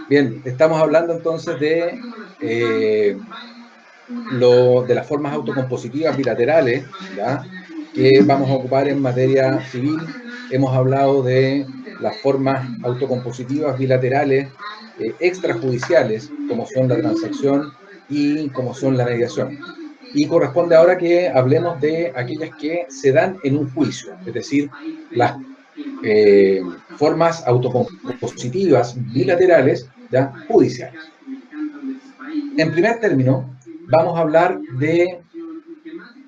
Bien, estamos hablando entonces de las formas autocompositivas bilaterales, ¿ya?, que vamos a ocupar en materia civil. Hemos hablado de las formas autocompositivas bilaterales extrajudiciales, como son la transacción y como son la mediación. Y corresponde ahora que hablemos de aquellas que se dan en un juicio, es decir, las formas autocompositivas bilaterales, ¿ya?, judiciales. En primer término, vamos a hablar de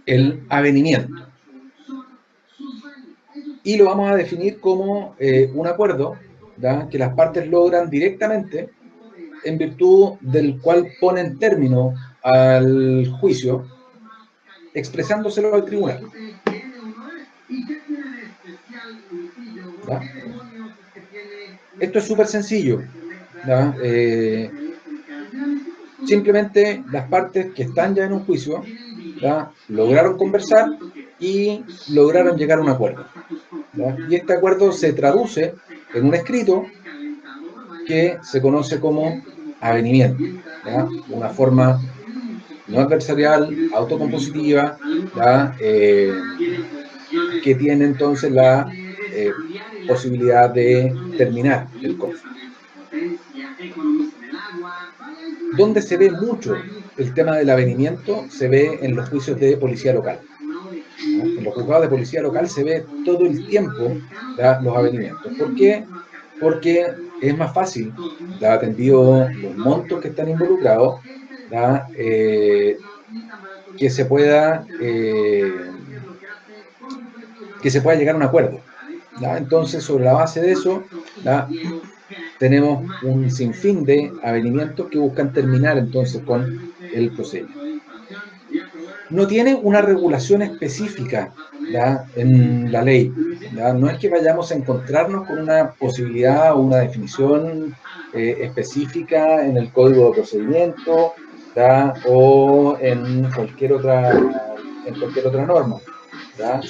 el avenimiento. Y lo vamos a definir como un acuerdo, ¿ya?, que las partes logran directamente en virtud del cual ponen término al juicio, expresándoselo al tribunal. ¿Ya? Esto es súper sencillo, ¿ya? Simplemente las partes que están ya en un juicio, ¿ya?, lograron conversar y lograron llegar a un acuerdo, ¿ya? Y este acuerdo se traduce en un escrito que se conoce como avenimiento, ¿ya?, una forma no adversarial, autocompositiva, ¿ya?, que tiene entonces la posibilidad de terminar el conflicto. Donde se ve mucho el tema del avenimiento, se ve en los juicios de policía local, ¿ya? En los juzgados de policía local se ve todo el tiempo, ¿ya?, los avenimientos. ¿Por qué? Porque es más fácil, ¿ya?, atendido los montos que están involucrados, ¿ya?, que se pueda llegar a un acuerdo, ¿ya? Entonces, sobre la base de eso, ¿ya?, tenemos un sinfín de avenimientos que buscan terminar entonces con el procedimiento. No tiene una regulación específica, ¿ya?, en la ley, ¿ya? No es que vayamos a encontrarnos con una posibilidad o una definición específica en el Código de Procedimiento, ¿ya?, o en cualquier otra norma, ¿ya?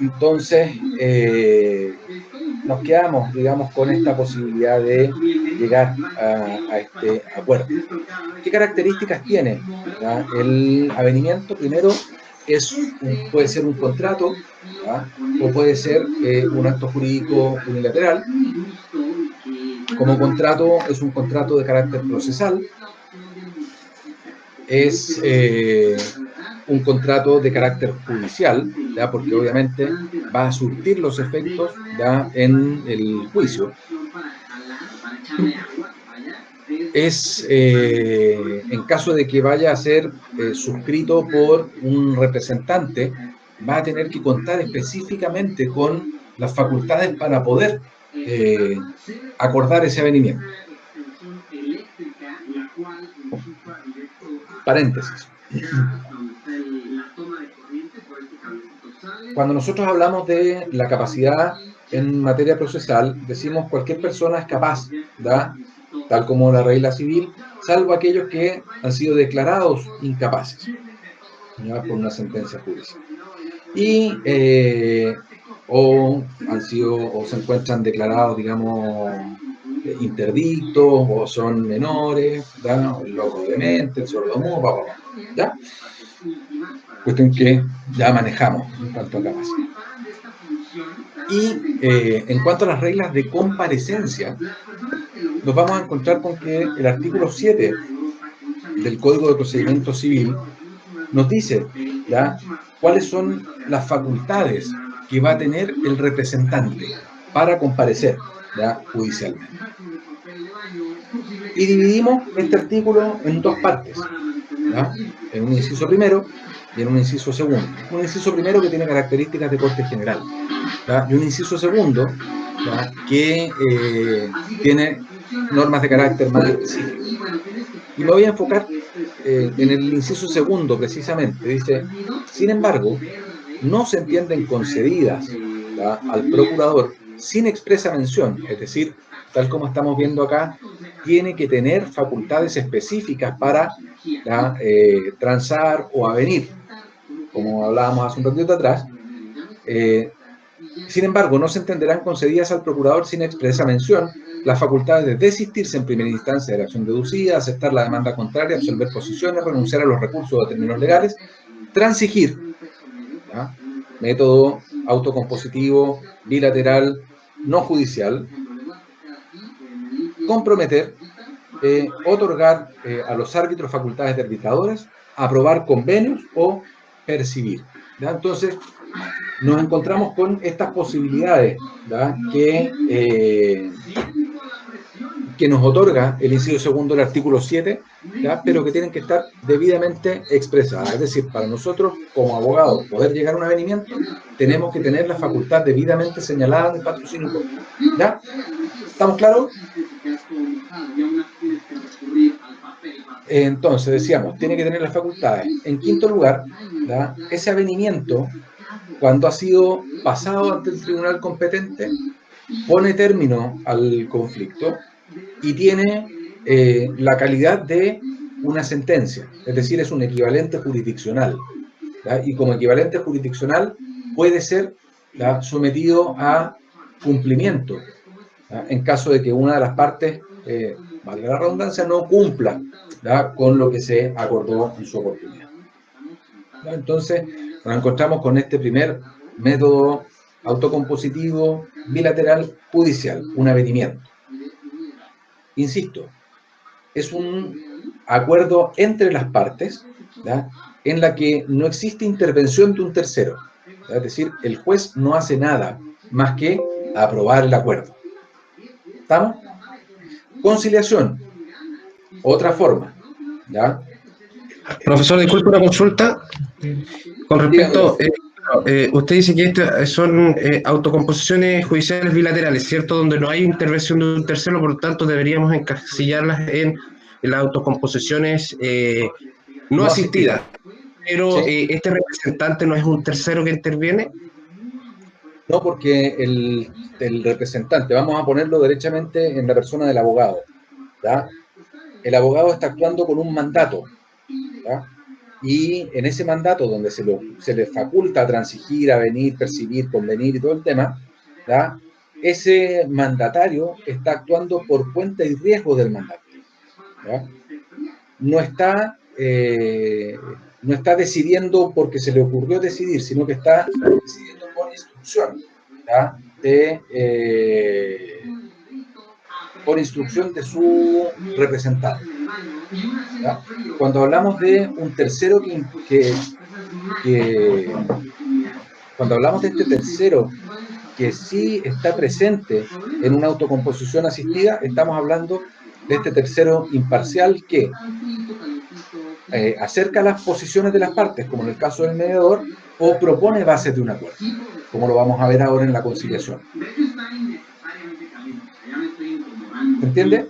Entonces, nos quedamos, digamos, con esta posibilidad de llegar a este acuerdo. ¿Qué características tiene, ¿ya?, el avenimiento? Primero, puede ser un contrato, ¿ya?, o puede ser un acto jurídico unilateral. Como contrato, es un contrato de carácter procesal, es un contrato de carácter judicial, ¿ya?, porque obviamente va a surtir los efectos, ¿ya?, en el juicio. Es, en caso de que vaya a ser suscrito por un representante, va a tener que contar específicamente con las facultades para poder acordar ese avenimiento. Paréntesis. Cuando nosotros hablamos de la capacidad en materia procesal, decimos cualquier persona es capaz, ¿da?, tal como la regla civil, salvo aquellos que han sido declarados incapaces, ¿ya?, por una sentencia judicial. Y o se encuentran declarados, digamos, interdictos, o son menores, ¿ya?, el loco demente, el sordomudo, ¿ya? Cuestión que ya manejamos en cuanto a capacidad. Y en cuanto a las reglas de comparecencia, nos vamos a encontrar con que el artículo 7 del Código de Procedimiento Civil nos dice, ¿ya?, cuáles son las facultades que va a tener el representante para comparecer, ¿ya?, judicialmente. Y dividimos este artículo en dos partes, ¿ya?, en un inciso primero y en un inciso segundo. Un inciso primero que tiene características de corte general, ¿ya?, y un inciso segundo, ¿ya?, que tiene normas de carácter más específico. Y me voy a enfocar en el inciso segundo, precisamente. Dice: sin embargo, no se entienden concedidas, ¿ya?, al procurador sin expresa mención, es decir, tal como estamos viendo acá, tiene que tener facultades específicas para, ¿ya?, transar o avenir, como hablábamos hace un ratito atrás. Sin embargo, no se entenderán concedidas al procurador sin expresa mención las facultades de desistirse en primera instancia de la acción deducida, aceptar la demanda contraria, absolver posiciones, renunciar a los recursos o términos legales, transigir, ¿ya? Método autocompositivo, bilateral, no judicial, comprometer, otorgar a los árbitros facultades de arbitradores, aprobar convenios o percibir, ¿ya? Entonces, nos encontramos con estas posibilidades, ¿ya? Que nos otorga el inciso segundo del artículo 7, ¿ya? Pero que tienen que estar debidamente expresadas. Es decir, para nosotros, como abogados, poder llegar a un avenimiento, tenemos que tener la facultad debidamente señalada en el patrocinio. ¿Ya? ¿Estamos claros? Entonces, decíamos, tiene que tener las facultades. En quinto lugar, ¿ya? Ese avenimiento, cuando ha sido pasado ante el tribunal competente, pone término al conflicto y tiene la calidad de una sentencia, es decir, es un equivalente jurisdiccional, ¿ya? Y como equivalente jurisdiccional puede ser, ¿ya?, sometido a cumplimiento, ¿ya?, en caso de que una de las partes, valga la redundancia, no cumpla, ¿ya?, con lo que se acordó en su oportunidad. ¿Ya? Entonces, nos encontramos con este primer método autocompositivo, bilateral, judicial, un avenimiento. Insisto, es un acuerdo entre las partes, ¿ya?, en la que no existe intervención de un tercero, ¿ya? Es decir, el juez no hace nada más que aprobar el acuerdo. ¿Estamos? Conciliación, otra forma, ¿ya? Profesor, disculpe una consulta. Con respecto, usted dice que estas son autocomposiciones judiciales bilaterales, ¿cierto? Donde no hay intervención de un tercero, por lo tanto deberíamos encasillarlas en las autocomposiciones no No asistidas. asistida. Pero ¿Sí? este representante no es un tercero que interviene. No, porque el representante, vamos a ponerlo derechamente en la persona del abogado, ¿ya? El abogado está actuando con un mandato, ¿ya? Y en ese mandato donde se le faculta transigir, avenir, percibir, convenir y todo el tema, ¿ya?, ese mandatario está actuando por cuenta y riesgo del mandato, ¿ya? No está decidiendo porque se le ocurrió decidir, sino que está decidiendo por instrucción, ¿ya?, por instrucción de su representante, ¿ya? Cuando hablamos de un tercero cuando hablamos de este tercero que sí está presente en una autocomposición asistida, estamos hablando de este tercero imparcial que acerca las posiciones de las partes, como en el caso del mediador, o propone bases de un acuerdo, como lo vamos a ver ahora en la conciliación. ¿Se entiende?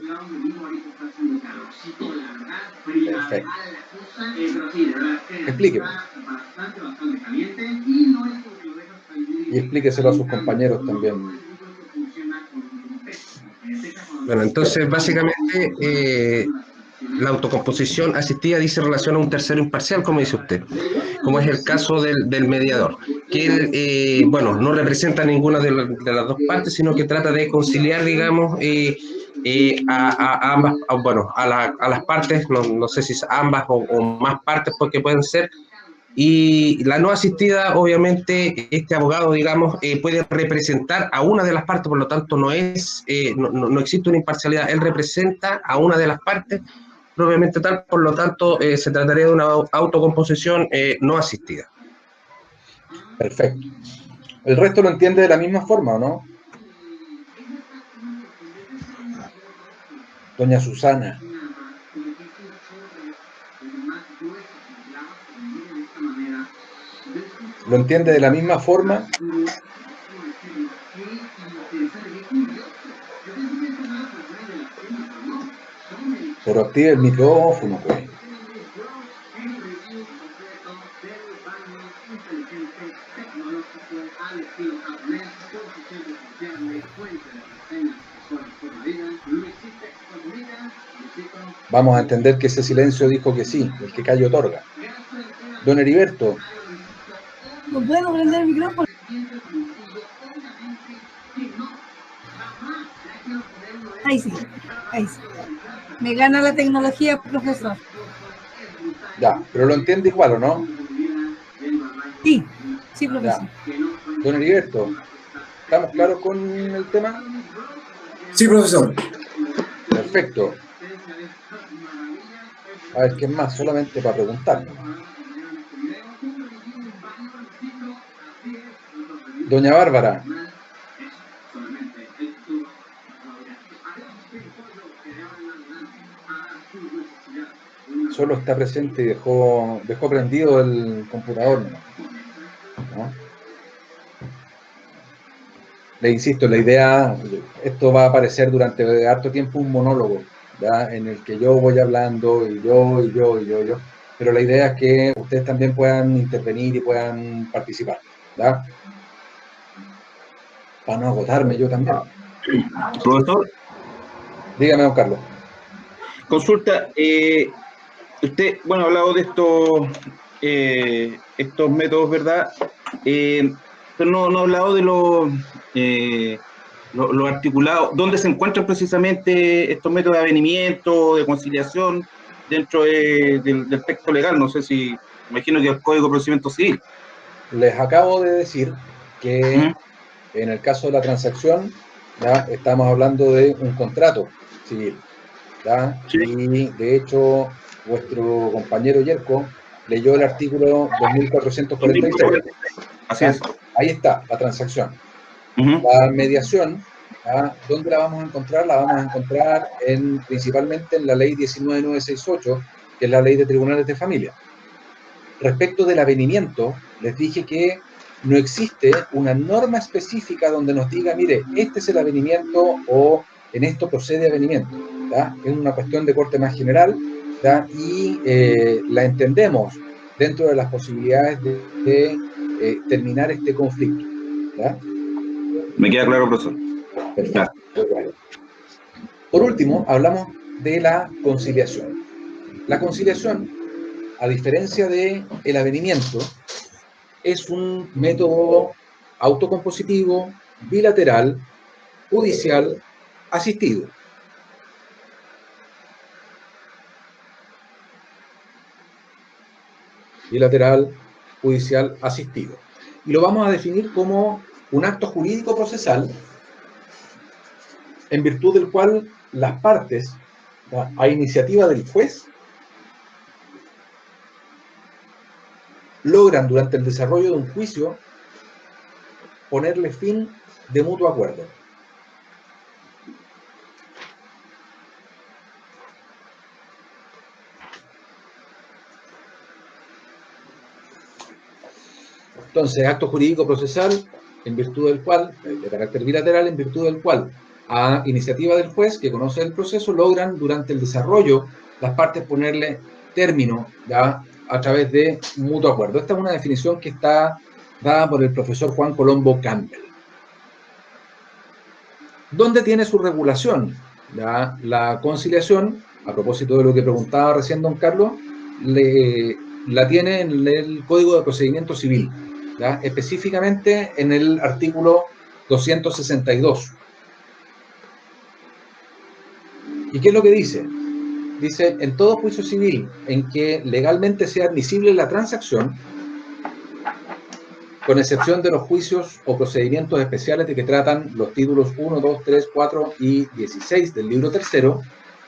Perfecto. Explíqueme. Y explíqueselo a sus compañeros también. Bueno, entonces básicamente la autocomposición asistida dice relación a un tercero imparcial, como dice usted, como es el caso del mediador, que él, bueno, no representa ninguna de las dos partes, sino que trata de conciliar, digamos, a ambas, bueno, a las partes, no sé si es ambas o más partes, porque pueden ser. Y la no asistida, obviamente, este abogado, digamos, puede representar a una de las partes, por lo tanto, no existe una imparcialidad. Él representa a una de las partes, propiamente tal, por lo tanto, se trataría de una autocomposición no asistida. Perfecto. ¿El resto lo entiende de la misma forma o no? Doña Susana. ¿Lo entiende de la misma forma? Pero active el micrófono, pues. Vamos a entender que ese silencio dijo que sí, el que calla otorga. Don Heriberto. No puedo prender el micrófono. Ahí sí, ahí sí. Me gana la tecnología, profesor. Ya, pero lo entiende igual, ¿o no? Sí, sí, Ya. profesor. Don Heriberto, ¿estamos claros con el tema? Sí, profesor. Perfecto. A ver, ¿quién más? Solamente para preguntar. Doña Bárbara. Solo está presente y dejó prendido el computador, ¿no? Le insisto, la idea, esto va a aparecer durante harto tiempo un monólogo, ¿ya? En el que yo voy hablando y yo. Pero la idea es que ustedes también puedan intervenir y puedan participar, ¿ya? Para no agotarme yo también. Profesor, Dígame, don Carlos. consulta, usted, bueno, ha hablado de estos métodos, ¿verdad? Pero no ha hablado de lo articulado, ¿dónde se encuentran precisamente estos métodos de avenimiento, de conciliación dentro del texto legal? No sé si, imagino que el Código de Procedimiento Civil. Les acabo de decir que ¿Mm? en el caso de la transacción, ¿ya? Estamos hablando de un contrato civil, ¿ya? Sí. Y de hecho, vuestro compañero Yerko leyó el artículo 2446. Así ¿Ya? es. Ahí está, la transacción. Ujú. La mediación, ¿ya? ¿Dónde la vamos a encontrar? La vamos a encontrar principalmente en la ley 19968, que es la ley de tribunales de familia. Respecto del avenimiento, les dije que no existe una norma específica donde nos diga, mire, este es el avenimiento o en esto procede avenimiento. ¿Ya? Es una cuestión de corte más general, ¿ya? Y la entendemos dentro de las posibilidades de terminar este conflicto. ¿Ya? Me queda claro, profesor. Perfecto. Por último, hablamos de la conciliación. La conciliación, a diferencia del avenimiento, es un método autocompositivo, bilateral, judicial, asistido. Bilateral, judicial, asistido. Y lo vamos a definir como un acto jurídico procesal en virtud del cual las partes, a iniciativa del juez, logran durante el desarrollo de un juicio ponerle fin de mutuo acuerdo. Entonces, acto jurídico procesal en virtud del cual, de carácter bilateral, en virtud del cual, a iniciativa del juez que conoce el proceso, logran durante el desarrollo las partes ponerle término, ¿ya? A través de mutuo acuerdo. Esta es una definición que está dada por el profesor Juan Colombo Campbell. ¿Dónde tiene su regulación? ¿Ya? La conciliación, a propósito de lo que preguntaba recién don Carlos, la tiene en el Código de Procedimiento Civil, ¿ya? Específicamente en el artículo 262. ¿Y qué es lo que dice? Dice, en todo juicio civil en que legalmente sea admisible la transacción, con excepción de los juicios o procedimientos especiales de que tratan los títulos 1, 2, 3, 4 y 16 del libro tercero,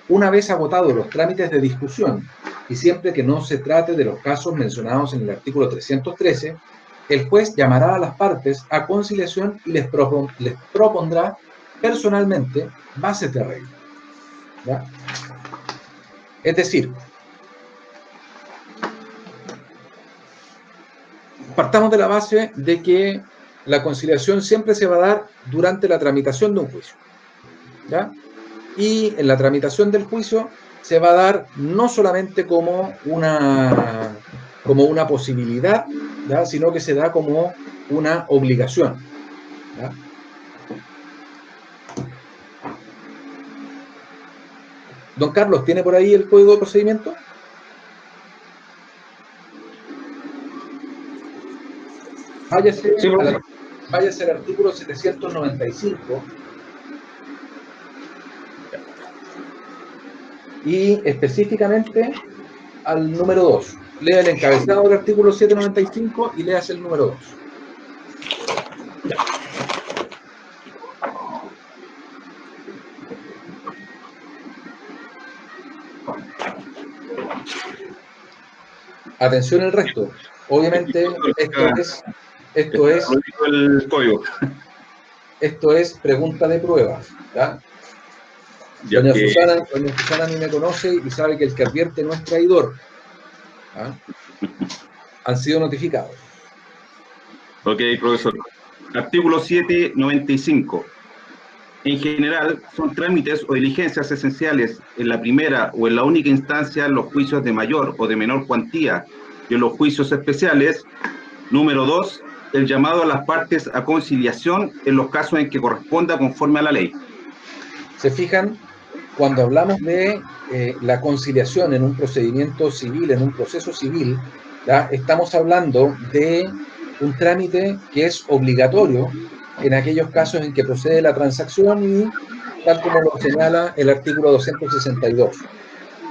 una vez agotados los trámites de discusión y siempre que no se trate de los casos mencionados en el artículo 313, el juez llamará a las partes a conciliación y les propondrá personalmente bases de arreglo. ¿Ya? Es decir, partamos de la base de que la conciliación siempre se va a dar durante la tramitación de un juicio, ¿ya? Y en la tramitación del juicio se va a dar no solamente como una posibilidad, ¿ya? Sino que se da como una obligación, ¿ya? Don Carlos, ¿tiene por ahí el código de procedimiento? Váyase, Sí, profesor. váyase al artículo 795. y específicamente al número 2. Lea el encabezado del artículo 795 y leas el número 2. Atención el resto. Obviamente esto es pregunta de pruebas, ¿ya? Doña Susana a mí me conoce y sabe que el que advierte no es traidor. ¿Ah? Han sido notificados. Ok, profesor. Artículo 795. En general, son trámites o diligencias esenciales en la primera o en la única instancia en los juicios de mayor o de menor cuantía y en los juicios especiales. Número 2, el llamado a las partes a conciliación en los casos en que corresponda conforme a la ley. Se fijan, cuando hablamos de la conciliación en un procedimiento civil, en un proceso civil, ¿ya? Estamos hablando de un trámite que es obligatorio en aquellos casos en que procede la transacción y tal como lo señala el artículo 262.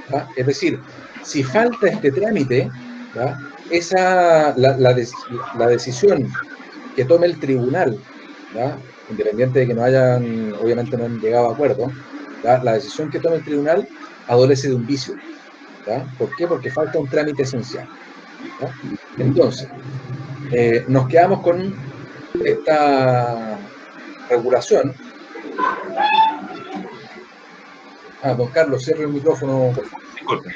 ¿Ya? Es decir, si falta este trámite, ¿ya? La decisión que tome el tribunal, ¿ya? Independiente de que no hayan, obviamente no han llegado a acuerdo, ¿ya? La decisión que tome el tribunal adolece de un vicio. ¿Ya? ¿Por qué? Porque falta un trámite esencial. ¿Ya? Entonces, nos quedamos con esta regulación. Don Carlos, cierre el micrófono, por favor. Disculpe.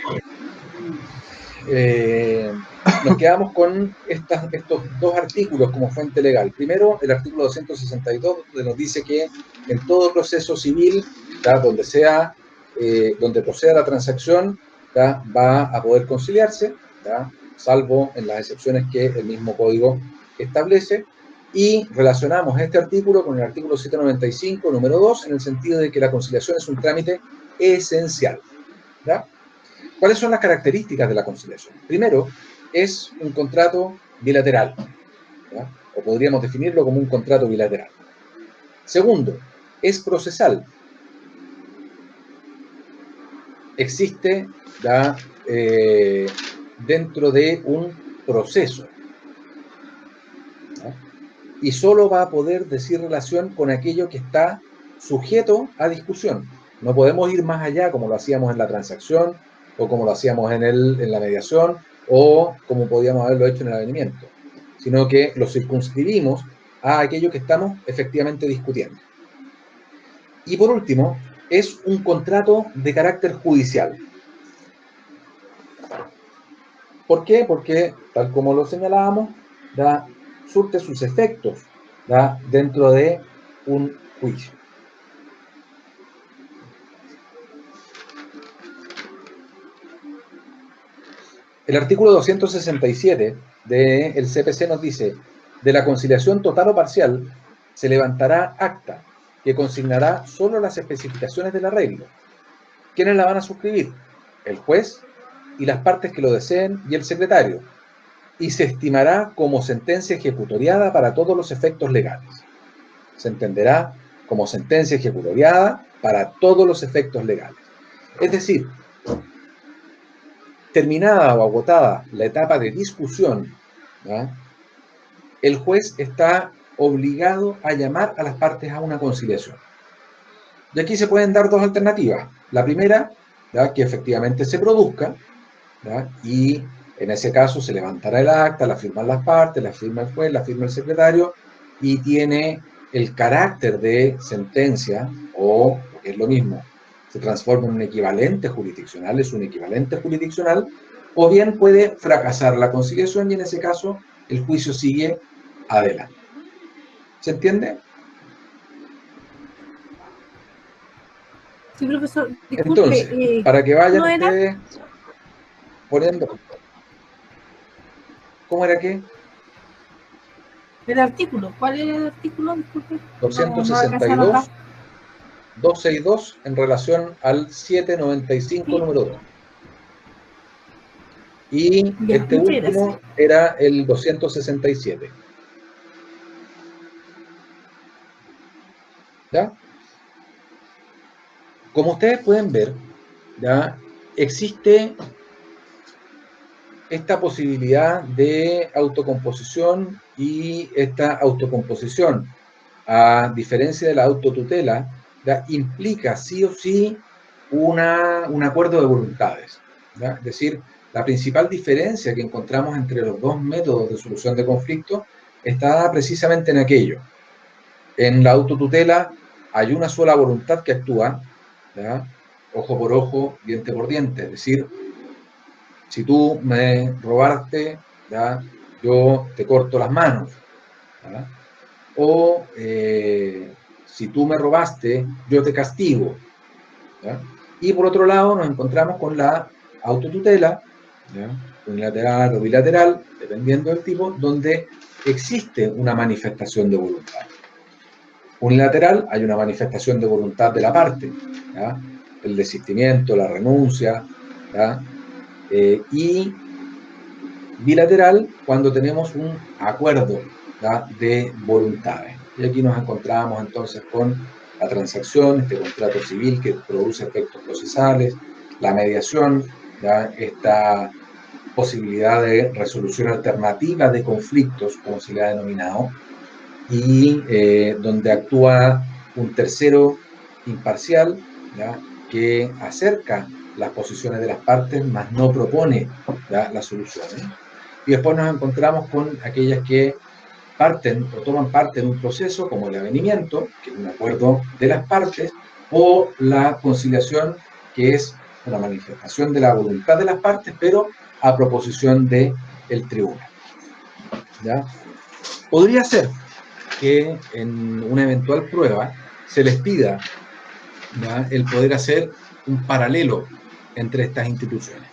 Nos quedamos con estos dos artículos como fuente legal. Primero, el artículo 262, donde nos dice que en todo proceso civil, ¿ya? Donde proceda la transacción, ¿ya? Va a poder conciliarse, ¿ya? Salvo en las excepciones que el mismo código establece. Y relacionamos este artículo con el artículo 795, número 2, en el sentido de que la conciliación es un trámite esencial. ¿Ya? ¿Cuáles son las características de la conciliación? Primero, es un contrato bilateral, ¿ya? O podríamos definirlo como un contrato bilateral. Segundo, es procesal. Existe, ¿ya? Dentro de un proceso, ¿ya? Y solo va a poder decir relación con aquello que está sujeto a discusión. No podemos ir más allá como lo hacíamos en la transacción o como lo hacíamos en la mediación o como podíamos haberlo hecho en el avenimiento, sino que lo circunscribimos a aquello que estamos efectivamente discutiendo. Y por último, es un contrato de carácter judicial. ¿Por qué? Porque, tal como lo señalábamos, surte sus efectos dentro de un juicio. El artículo 267 del CPC nos dice: de la conciliación total o parcial se levantará acta que consignará solo las especificaciones del arreglo. ¿Quiénes la van a suscribir? El juez y las partes que lo deseen y el secretario. Y se estimará como sentencia ejecutoriada para todos los efectos legales. Se entenderá como sentencia ejecutoriada para todos los efectos legales. Es decir, terminada o agotada la etapa de discusión, ¿ya? El juez está obligado a llamar a las partes a una conciliación. Y aquí se pueden dar dos alternativas. La primera, ¿ya? Que efectivamente se produzca, ¿ya? Y en ese caso se levantará el acta, la firman las partes, la firma el juez, la firma el secretario, y tiene el carácter de sentencia, o, lo que es lo mismo, se transforma en un equivalente jurisdiccional, es un equivalente jurisdiccional, o bien puede fracasar la conciliación y en ese caso el juicio sigue adelante. ¿Se entiende? Sí, profesor, disculpe. Entonces, para que vayan ¿no era ustedes poniendo... ¿Cómo era qué? el artículo? ¿Cuál era el artículo? Disculpe. 262, 262 en relación al 795 Sí. número 2. Y Ya, este muchas último gracias. era el 267. ¿Ya? Como ustedes pueden ver, ¿ya? existe esta posibilidad de autocomposición, y esta autocomposición, a diferencia de la autotutela, implica sí o sí un acuerdo de voluntades, ¿ya? Es decir, la principal diferencia que encontramos entre los dos métodos de solución de conflictos está precisamente en aquello. En la autotutela hay una sola voluntad que actúa, ¿ya? Ojo por ojo, diente por diente. Es decir, si tú me robaste, ¿ya? Yo te corto las manos, ¿ya? O si tú me robaste, yo te castigo, ¿ya? Y por otro lado nos encontramos con la autotutela, ¿ya? Unilateral o bilateral, dependiendo del tipo, donde existe una manifestación de voluntad. Unilateral, hay una manifestación de voluntad de la parte, ¿ya? El desistimiento, la renuncia, ¿ya? Y bilateral, cuando tenemos un acuerdo, ¿ya? De voluntades. Y aquí nos encontramos entonces con la transacción, este contrato civil que produce efectos procesales, la mediación, ¿ya? Esta posibilidad de resolución alternativa de conflictos, como se le ha denominado, y donde actúa un tercero imparcial, ¿ya? Que acerca las posiciones de las partes, mas no propone, ¿ya? Las soluciones. Y después nos encontramos con aquellas que parten o toman parte en un proceso, como el avenimiento, que es un acuerdo de las partes, o la conciliación, que es una manifestación de la voluntad de las partes, pero a proposición del tribunal, ¿ya? Podría ser que en una eventual prueba se les pida, ¿ya? El poder hacer un paralelo entre estas instituciones.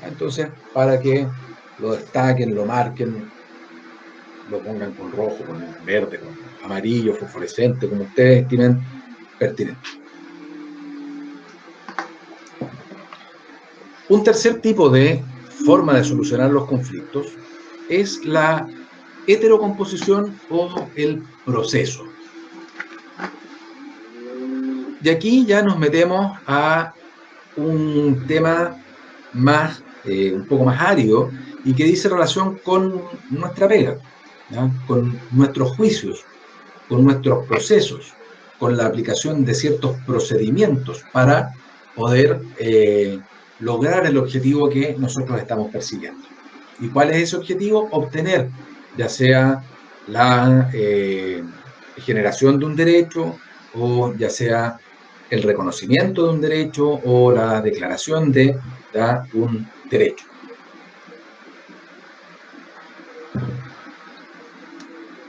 Entonces, para que lo destaquen, lo marquen, lo pongan con rojo, con verde, con amarillo, fosforescente, como ustedes estimen pertinente. Un tercer tipo de forma de solucionar los conflictos es la heterocomposición o el proceso. Y aquí ya nos metemos a un tema más, un poco más árido, y que dice relación con nuestra pega, ¿ya? Con nuestros juicios, con nuestros procesos, con la aplicación de ciertos procedimientos para poder lograr el objetivo que nosotros estamos persiguiendo. ¿Y cuál es ese objetivo? Obtener, ya sea la generación de un derecho, o ya sea el reconocimiento de un derecho, o la declaración de un derecho.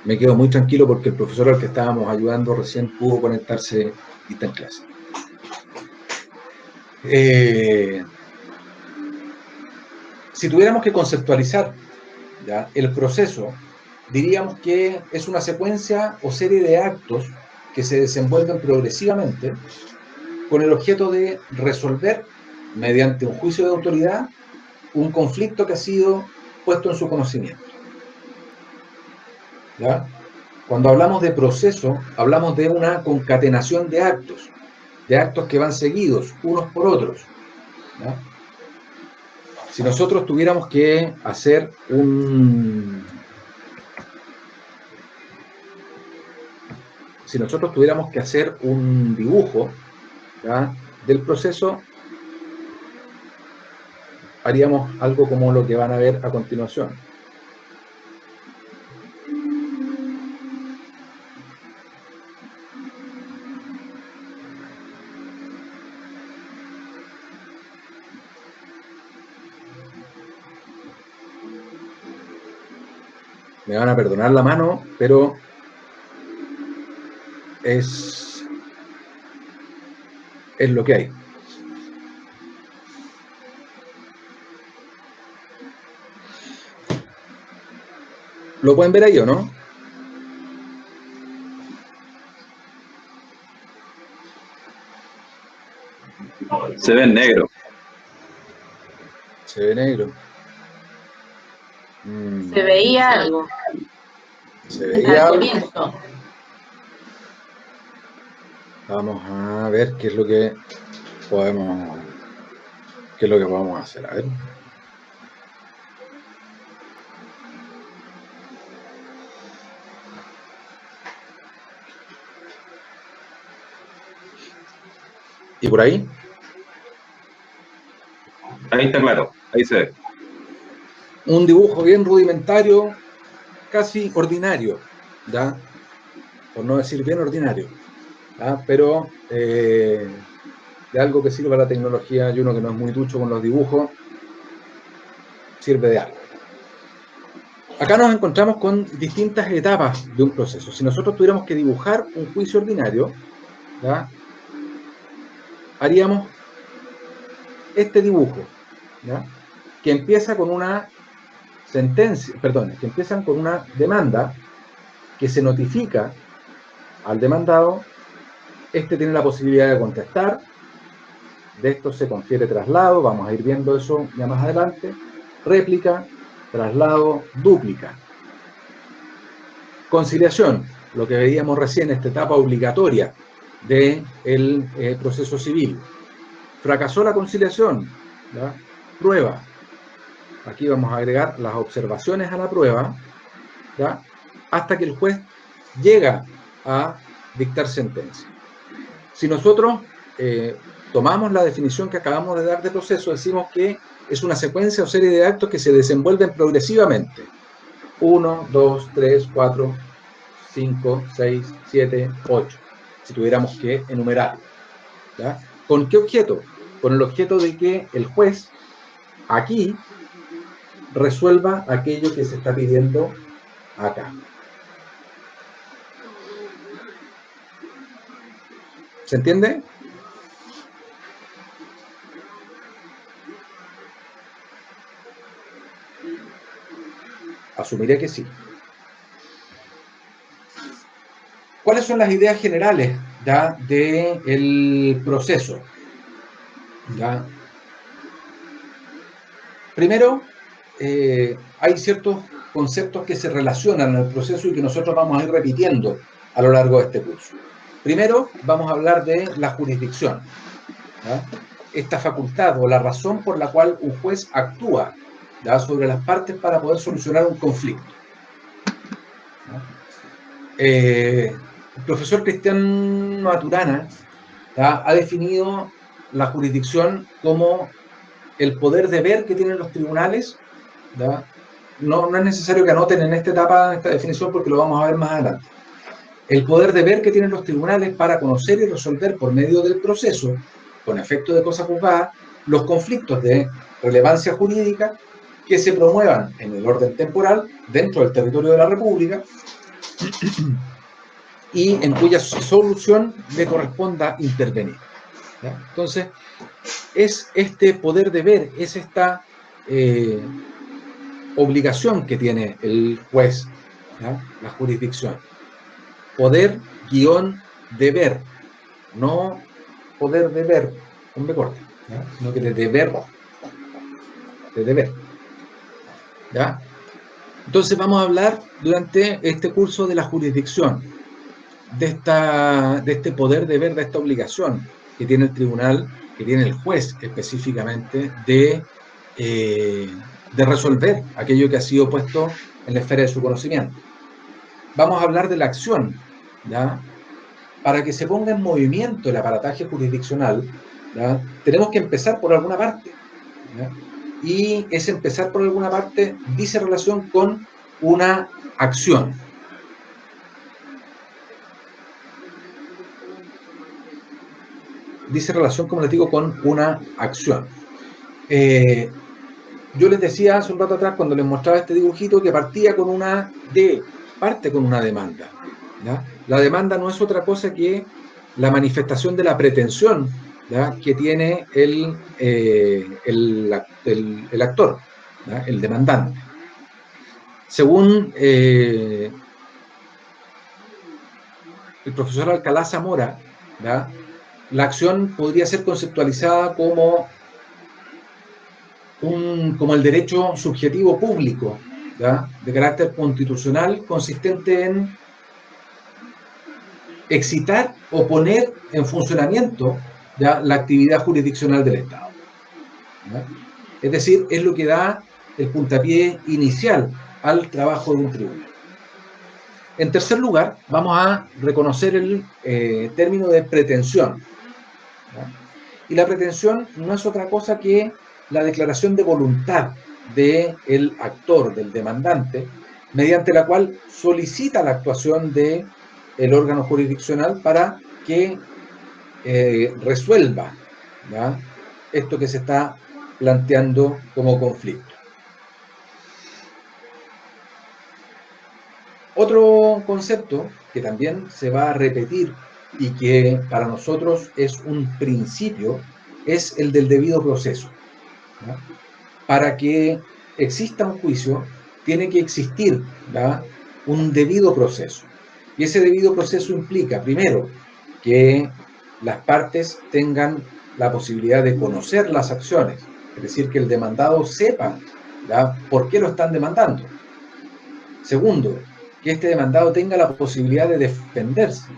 Me quedo muy tranquilo porque el profesor al que estábamos ayudando recién pudo conectarse y está en clase. Si tuviéramos que conceptualizar, ¿ya?, el proceso, diríamos que es una secuencia o serie de actos que se desenvuelven progresivamente con el objeto de resolver, mediante un juicio de autoridad, un conflicto que ha sido puesto en su conocimiento, ¿ya? Cuando hablamos de proceso, hablamos de una concatenación de actos que van seguidos unos por otros, ¿ya? Si nosotros tuviéramos que hacer un dibujo, ¿ya?, del proceso, haríamos algo como lo que van a ver a continuación. Me van a perdonar la mano, pero es lo que hay. ¿Lo pueden ver ahí o no? Se ve en negro. Se ve negro. Se veía algo. Se veía algo. Comienzo. Vamos a ver qué es lo que podemos ¿Qué es lo que vamos a hacer? A ver. ¿Y por ahí? Ahí está claro, ahí se ve. Un dibujo bien rudimentario, casi ordinario, ¿ya? Por no decir bien ordinario, ¿ya? Pero de algo que sirve a la tecnología, y uno que no es muy ducho con los dibujos, sirve de algo. Acá nos encontramos con distintas etapas de un proceso. Si nosotros tuviéramos que dibujar un juicio ordinario, ¿ya? Haríamos este dibujo, ¿ya? Que empieza con una sentencia, perdón, que empiezan con una demanda que se notifica al demandado. Este tiene la posibilidad de contestar, de esto se confiere traslado, vamos a ir viendo eso ya más adelante, réplica, traslado, dúplica. Conciliación, lo que veíamos recién, esta etapa obligatoria del proceso civil. Fracasó la conciliación, ¿ya? Prueba. Aquí vamos a agregar las observaciones a la prueba, ¿ya? Hasta que el juez llega a dictar sentencia. Si nosotros tomamos la definición que acabamos de dar de proceso, decimos que es una secuencia o serie de actos que se desenvuelven progresivamente. 1, 2, 3, 4, 5, 6, 7, 8. Si tuviéramos que enumerar. ¿Ya? ¿Con qué objeto? Con el objeto de que el juez aquí resuelva aquello que se está pidiendo acá. ¿Se entiende? Asumiré que sí. ¿Cuáles son las ideas generales del proceso? ¿Ya? Primero, hay ciertos conceptos que se relacionan en el proceso y que nosotros vamos a ir repitiendo a lo largo de este curso. Primero, vamos a hablar de la jurisdicción, ¿ya? Esta facultad o la razón por la cual un juez actúa, ¿ya?, sobre las partes para poder solucionar un conflicto. El profesor Cristian Maturana, ¿ya?, ha definido la jurisdicción como el poder de ver que tienen los tribunales, ¿ya? No es necesario que anoten en esta etapa esta definición porque lo vamos a ver más adelante. El poder de ver que tienen los tribunales para conocer y resolver por medio del proceso, con efecto de cosa juzgada, los conflictos de relevancia jurídica que se promuevan en el orden temporal dentro del territorio de la República y en cuya solución le corresponda intervenir, ¿ya? Entonces, es este poder de ver, es esta obligación que tiene el juez, ¿ya?, la jurisdicción. Poder guión deber, no poder deber con B corta, ¿ya?, sino que de deber, ¿ya? Entonces vamos a hablar durante este curso de la jurisdicción, de este poder deber, de esta obligación que tiene el tribunal, que tiene el juez específicamente, de resolver aquello que ha sido puesto en la esfera de su conocimiento. Vamos a hablar de la acción, ¿ya? Para que se ponga en movimiento el aparataje jurisdiccional, ¿ya?, tenemos que empezar por alguna parte, ¿ya? Y ese empezar por alguna parte dice relación con una acción. Dice relación, como les digo, con una acción. Yo les decía hace un rato atrás, cuando les mostraba este dibujito, que parte con una demanda, ¿ya? La demanda no es otra cosa que la manifestación de la pretensión, ¿ya?, que tiene el actor, ¿ya?, el demandante. Según el profesor Alcalá Zamora, ¿ya?, la acción podría ser conceptualizada como el derecho subjetivo público, ¿ya?, de carácter constitucional, consistente en excitar o poner en funcionamiento, ¿ya?, la actividad jurisdiccional del Estado. ¿ya? Es decir, es lo que da el puntapié inicial al trabajo de un tribunal. En tercer lugar, vamos a reconocer el término de pretensión, ¿ya? Y la pretensión no es otra cosa que la declaración de voluntad del actor, del demandante, mediante la cual solicita la actuación del órgano jurisdiccional para que resuelva, ¿ya?, esto que se está planteando como conflicto. Otro concepto que también se va a repetir y que para nosotros es un principio es el del debido proceso, ¿ya? Para que exista un juicio tiene que existir, ¿ya?, un debido proceso. Y ese debido proceso implica, primero, que las partes tengan la posibilidad de conocer las acciones, es decir, que el demandado sepa, ¿ya?, por qué lo están demandando. Segundo, que este demandado tenga la posibilidad de defenderse.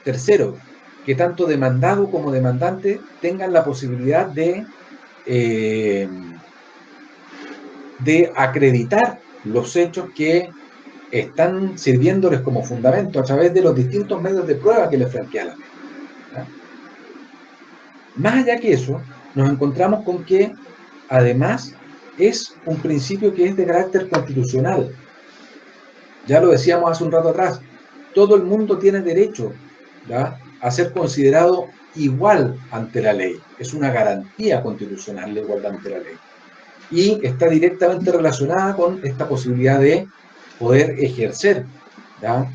Tercero, que tanto demandado como demandante tengan la posibilidad de acreditar los hechos que están sirviéndoles como fundamento a través de los distintos medios de prueba que les franquea la ley, ¿ya? Más allá que eso, nos encontramos con que, además, es un principio que es de carácter constitucional. Ya lo decíamos hace un rato atrás, todo el mundo tiene derecho, ¿ya?, a ser considerado igual ante la ley. Es una garantía constitucional la igualdad ante la ley. Y está directamente relacionada con esta posibilidad de poder ejercer, ¿ya?,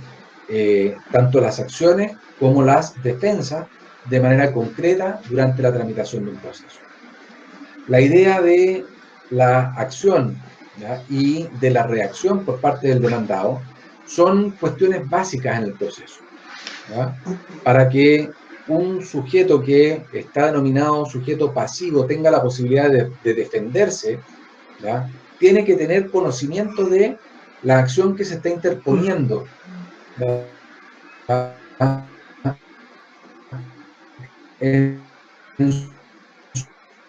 tanto las acciones como las defensas de manera concreta durante la tramitación de un proceso. La idea de la acción, ¿ya?, y de la reacción por parte del demandado son cuestiones básicas en el proceso, ¿ya?, para que un sujeto que está denominado sujeto pasivo tenga la posibilidad de defenderse, ¿ya?, tiene que tener conocimiento de la acción que se está interponiendo, ¿ya?, en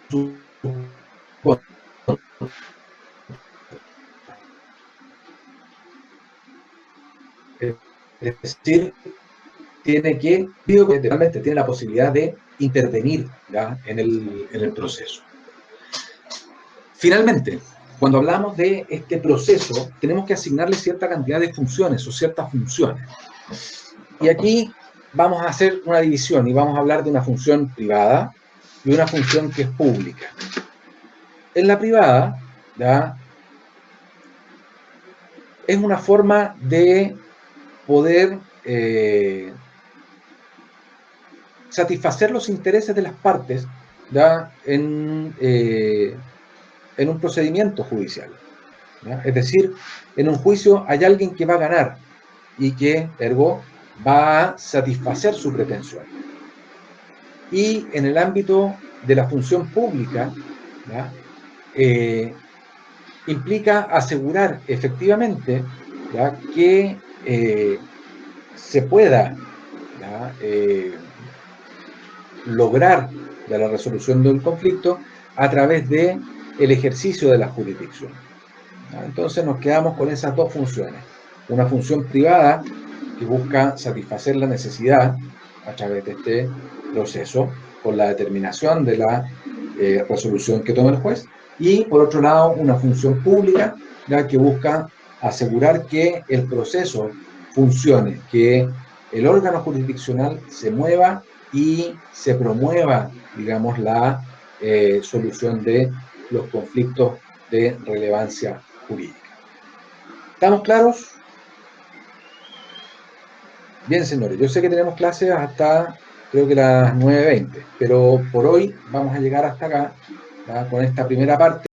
su contra. Es decir, realmente tiene la posibilidad de intervenir, ¿ya?, en el proceso. Finalmente, cuando hablamos de este proceso, tenemos que asignarle cierta cantidad de funciones o ciertas funciones. Y aquí vamos a hacer una división y vamos a hablar de una función privada y una función que es pública. En la privada, ¿ya?, es una forma de poder satisfacer los intereses de las partes, ¿ya?, en un procedimiento judicial, ¿ya? Es decir, en un juicio hay alguien que va a ganar y que, ergo, va a satisfacer su pretensión. Y en el ámbito de la función pública, ¿ya?, implica asegurar efectivamente, ¿ya?, que se pueda, ¿ya?, lograr la resolución del conflicto a través de el ejercicio de la jurisdicción, ¿ya? Entonces nos quedamos con esas dos funciones. Una función privada que busca satisfacer la necesidad a través de este proceso con la determinación de la resolución que toma el juez, y por otro lado una función pública, ¿ya?, que busca asegurar que el proceso funcione, que el órgano jurisdiccional se mueva y se promueva, digamos, la solución de los conflictos de relevancia jurídica. ¿Estamos claros? Bien, señores, yo sé que tenemos clases hasta, creo que las 9:20, pero por hoy vamos a llegar hasta acá, ¿ya?, con esta primera parte.